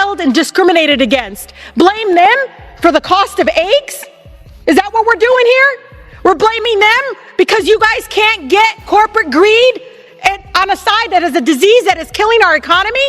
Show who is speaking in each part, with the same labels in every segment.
Speaker 1: held and discriminated against. Blame them for the cost of eggs? Is that what we're doing here? We're blaming them because you guys can't get corporate greed on a side that is a disease that is killing our economy?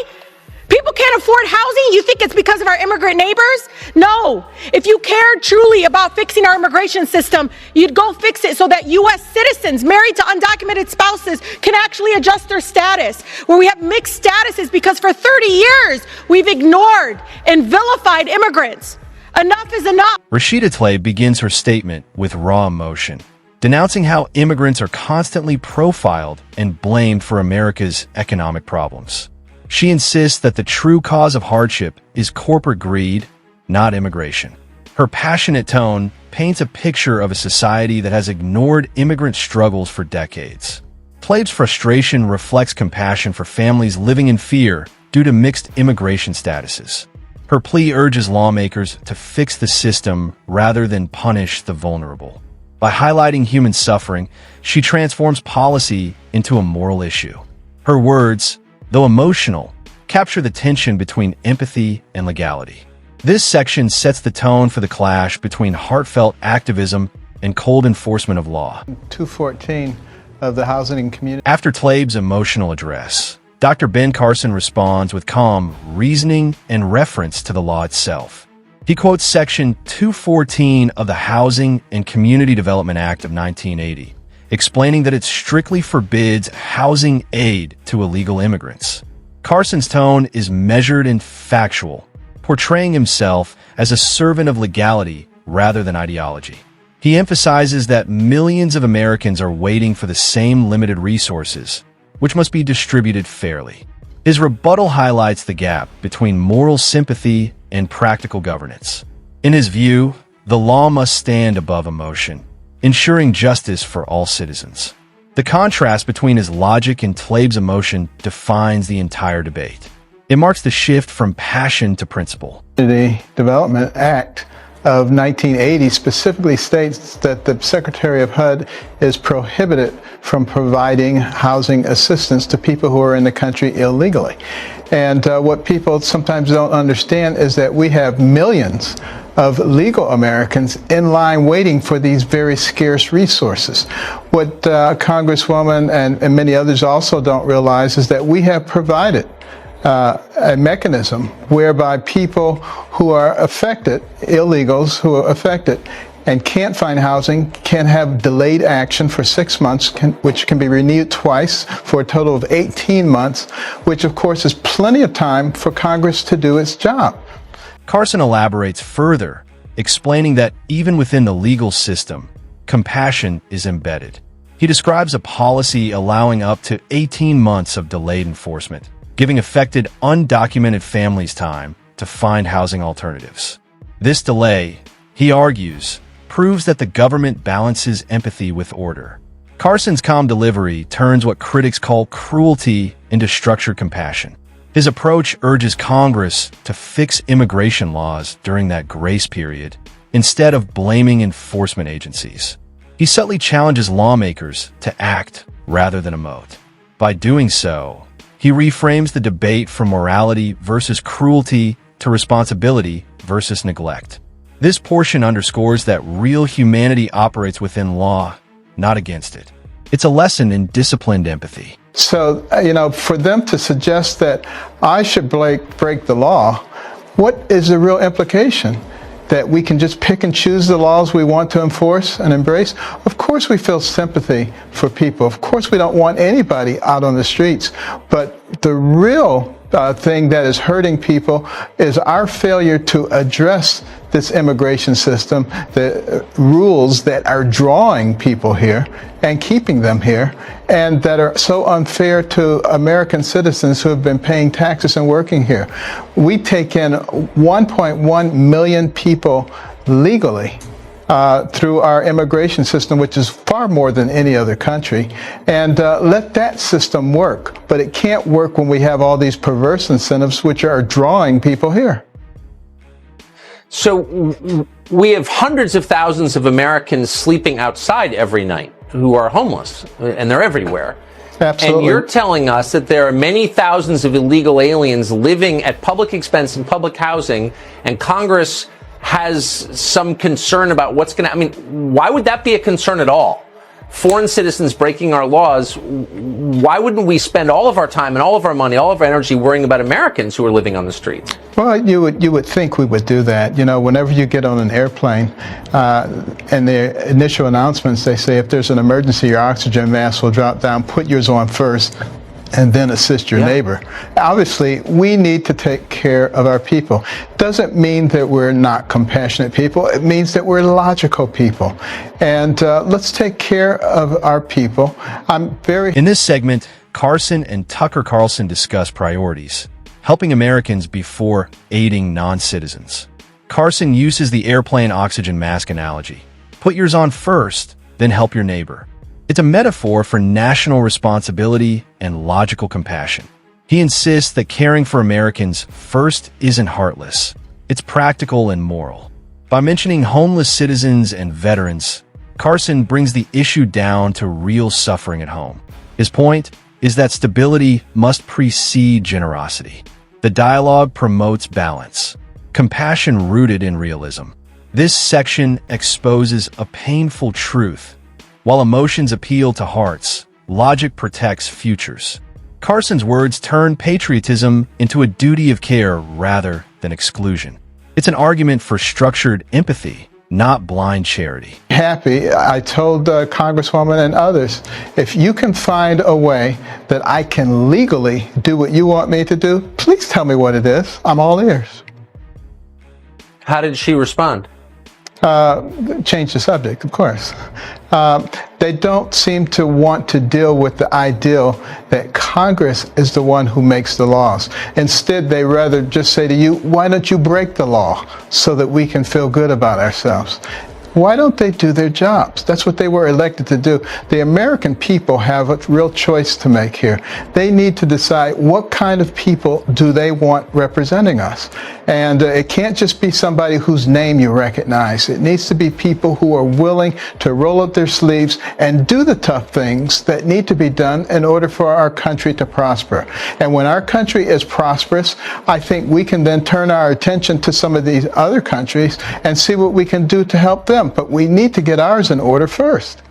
Speaker 1: People can't afford housing? You think it's because of our immigrant neighbors? No. If you cared truly about fixing our immigration system, you'd go fix it so that U.S. citizens married to undocumented spouses can actually adjust their status. Where we have mixed statuses because for 30 years we've ignored and vilified immigrants. Enough is enough.
Speaker 2: Rashida Tlaib begins her statement with raw emotion, denouncing how immigrants are constantly profiled and blamed for America's economic problems. She insists that the true cause of hardship is corporate greed, not immigration. Her passionate tone paints a picture of a society that has ignored immigrant struggles for decades. Tlaib's frustration reflects compassion for families living in fear due to mixed immigration statuses. Her plea urges lawmakers to fix the system rather than punish the vulnerable. By highlighting human suffering, she transforms policy into a moral issue. Her words, though emotional, capture the tension between empathy and legality. This section sets the tone for the clash between heartfelt activism and cold enforcement of law.
Speaker 3: 214 of the Housing Community.
Speaker 2: After Tlaib's emotional address, Dr. Ben Carson responds with calm reasoning and reference to the law itself. He quotes Section 214 of the Housing and Community Development Act of 1980, explaining that it strictly forbids housing aid to illegal immigrants. Carson's tone is measured and factual, portraying himself as a servant of legality rather than ideology. He emphasizes that millions of Americans are waiting for the same limited resources, which must be distributed fairly. His rebuttal highlights the gap between moral sympathy and practical governance. In his view, the law must stand above emotion, ensuring justice for all citizens. The contrast between his logic and Tlaib's emotion defines the entire debate. It marks the shift from passion to principle.
Speaker 3: The Development Act of 1980 specifically states that the Secretary of HUD is prohibited from providing housing assistance to people who are in the country illegally. And what people sometimes don't understand is that we have millions of legal Americans in line waiting for these very scarce resources. What Congresswoman and many others also don't realize is that we have provided a mechanism whereby people who are affected, illegals who are affected and can't find housing, can have delayed action for 6 months, which can be renewed twice for a total of 18 months, which of course is plenty of time for Congress to do its job.
Speaker 2: Carson elaborates further, explaining that even within the legal system, compassion is embedded. He describes a policy allowing up to 18 months of delayed enforcement, giving affected undocumented families time to find housing alternatives. This delay, he argues, proves that the government balances empathy with order. Carson's calm delivery turns what critics call cruelty into structured compassion. His approach urges Congress to fix immigration laws during that grace period, instead of blaming enforcement agencies. He subtly challenges lawmakers to act rather than emote. By doing so, he reframes the debate from morality versus cruelty to responsibility versus neglect. This portion underscores that real humanity operates within law, not against it. It's a lesson in disciplined empathy.
Speaker 3: So, for them to suggest that I should break the law, what is the real implication? That we can just pick and choose the laws we want to enforce and embrace? Of course we feel sympathy for people. Of course we don't want anybody out on the streets. But the real thing that is hurting people is our failure to address this immigration system, the rules that are drawing people here and keeping them here, and that are so unfair to American citizens who have been paying taxes and working here. We take in 1.1 million people legally through our immigration system, which is far more than any other country, and let that system work. But it can't work when we have all these perverse incentives which are drawing people here.
Speaker 4: So we have hundreds of thousands of Americans sleeping outside every night who are homeless, and they're everywhere.
Speaker 3: Absolutely.
Speaker 4: And you're telling us that there are many thousands of illegal aliens living at public expense in public housing, and Congress has some concern about what's going to, I mean, why would that be a concern at all? Foreign citizens breaking our laws, why wouldn't we spend all of our time and all of our money, all of our energy worrying about Americans who are living on the streets?
Speaker 3: Well, you would think we would do that. You know, whenever you get on an airplane, and the initial announcements, they say if there's an emergency, your oxygen mask will drop down, put yours on first, and then assist your neighbor. Obviously, we need to take care of our people. Doesn't mean that we're not compassionate people. It means that we're logical people. And let's take care of our people.
Speaker 2: In this segment, Carson and Tucker Carlson discuss priorities, helping Americans before aiding non-citizens. Carson uses the airplane oxygen mask analogy. Put yours on first, then help your neighbor. It's a metaphor for national responsibility and logical compassion. He insists that caring for Americans first isn't heartless. It's practical and moral. By mentioning homeless citizens and veterans, Carson brings the issue down to real suffering at home. His point is that stability must precede generosity. The dialogue promotes balance, compassion rooted in realism. This section exposes a painful truth. While emotions appeal to hearts, logic protects futures. Carson's words turn patriotism into a duty of care rather than exclusion. It's an argument for structured empathy, not blind charity.
Speaker 3: Happy, I told Congresswoman and others, if you can find a way that I can legally do what you want me to do, please tell me what it is. I'm all ears.
Speaker 4: How did she respond?
Speaker 3: Change the subject, of course. They don't seem to want to deal with the ideal that Congress is the one who makes the laws. Instead, they rather just say to you, why don't you break the law so that we can feel good about ourselves? Why don't they do their jobs? That's what they were elected to do. The American people have a real choice to make here. They need to decide what kind of people do they want representing us. And it can't just be somebody whose name you recognize. It needs to be people who are willing to roll up their sleeves and do the tough things that need to be done in order for our country to prosper. And when our country is prosperous, I think we can then turn our attention to some of these other countries and see what we can do to help them. But we need to get ours in order first.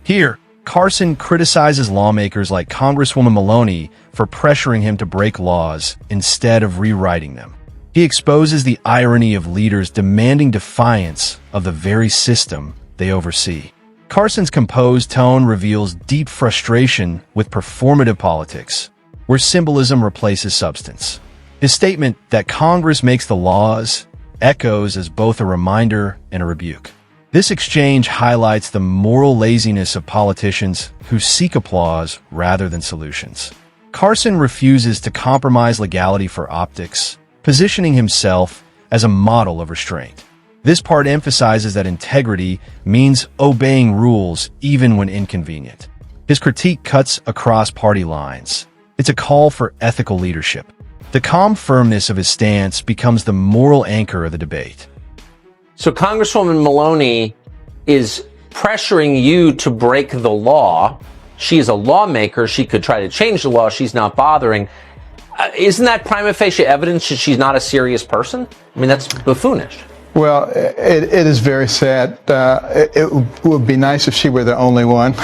Speaker 2: Here, Carson criticizes lawmakers like Congresswoman Maloney for pressuring him to break laws instead of rewriting them. He exposes the irony of leaders demanding defiance of the very system they oversee. Carson's composed tone reveals deep frustration with performative politics, where symbolism replaces substance. His statement that Congress makes the laws echoes as both a reminder and a rebuke. This exchange highlights the moral laziness of politicians who seek applause rather than solutions. Carson refuses to compromise legality for optics, positioning himself as a model of restraint. This part emphasizes that integrity means obeying rules even when inconvenient. His critique cuts across party lines. It's a call for ethical leadership. The calm firmness of his stance becomes the moral anchor of the debate.
Speaker 4: So Congresswoman Maloney is pressuring you to break the law. She is a lawmaker. She could try to change the law. She's not bothering. Isn't that prima facie evidence that she's not a serious person? I mean, that's buffoonish.
Speaker 3: Well, it is very sad. It would be nice if she were the only one,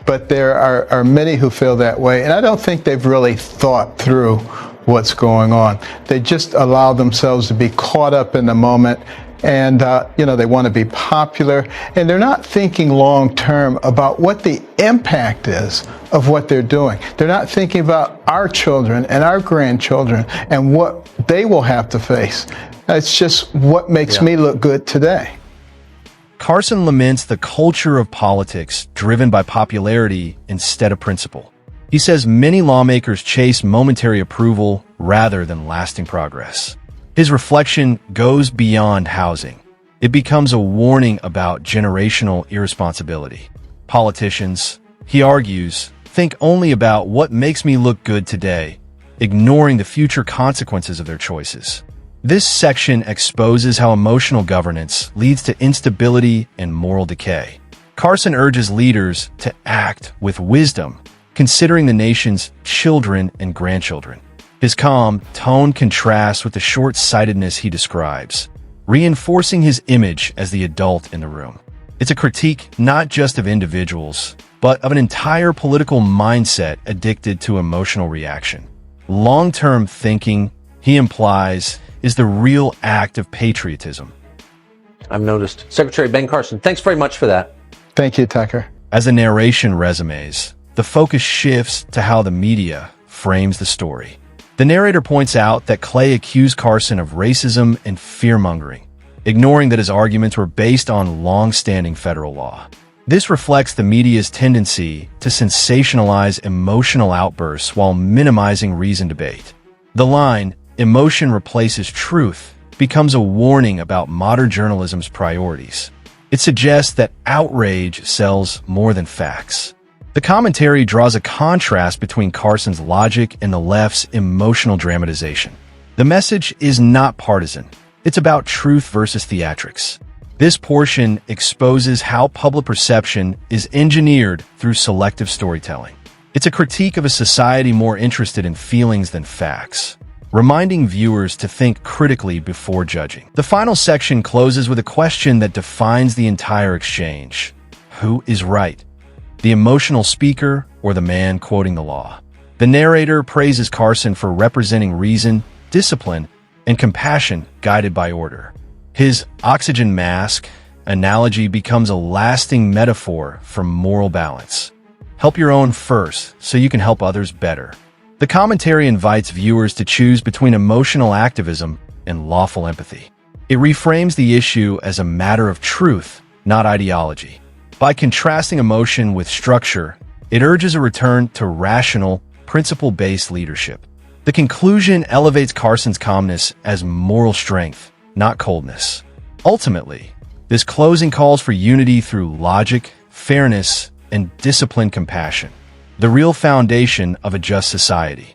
Speaker 3: but there are many who feel that way, and I don't think they've really thought through what's going on. They just allow themselves to be caught up in the moment, and they want to be popular, and they're not thinking long term about what the impact is of what they're doing. They're not thinking about our children and our grandchildren and what they will have to face. It's just what makes me look good today.
Speaker 2: Carson laments the culture of politics driven by popularity instead of principle. He says many lawmakers chase momentary approval rather than lasting progress. His reflection goes beyond housing. It becomes a warning about generational irresponsibility. Politicians, he argues, think only about what makes me look good today, ignoring the future consequences of their choices. This section exposes how emotional governance leads to instability and moral decay. Carson urges leaders to act with wisdom, considering the nation's children and grandchildren. His calm tone contrasts with the short-sightedness he describes, reinforcing his image as the adult in the room. It's a critique not just of individuals, but of an entire political mindset addicted to emotional reaction. Long-term thinking, he implies, is the real act of patriotism.
Speaker 4: I've noticed. Secretary Ben Carson, thanks very much for that.
Speaker 3: Thank you, Tucker.
Speaker 2: As the narration resumes, the focus shifts to how the media frames the story. The narrator points out that Clay accused Carson of racism and fear-mongering, ignoring that his arguments were based on long-standing federal law. This reflects the media's tendency to sensationalize emotional outbursts while minimizing reasoned debate. The line, "Emotion replaces truth," becomes a warning about modern journalism's priorities. It suggests that outrage sells more than facts. The commentary draws a contrast between Carson's logic and the left's emotional dramatization. The message is not partisan. It's about truth versus theatrics. This portion exposes how public perception is engineered through selective storytelling. It's a critique of a society more interested in feelings than facts, reminding viewers to think critically before judging. The final section closes with a question that defines the entire exchange. Who is right? The emotional speaker or the man quoting the law? The narrator praises Carson for representing reason, discipline, and compassion guided by order. His oxygen mask analogy becomes a lasting metaphor for moral balance. Help your own first so you can help others better. The commentary invites viewers to choose between emotional activism and lawful empathy. It reframes the issue as a matter of truth, not ideology. By contrasting emotion with structure, it urges a return to rational, principle-based leadership. The conclusion elevates Carson's calmness as moral strength, not coldness. Ultimately, this closing calls for unity through logic, fairness, and disciplined compassion, the real foundation of a just society.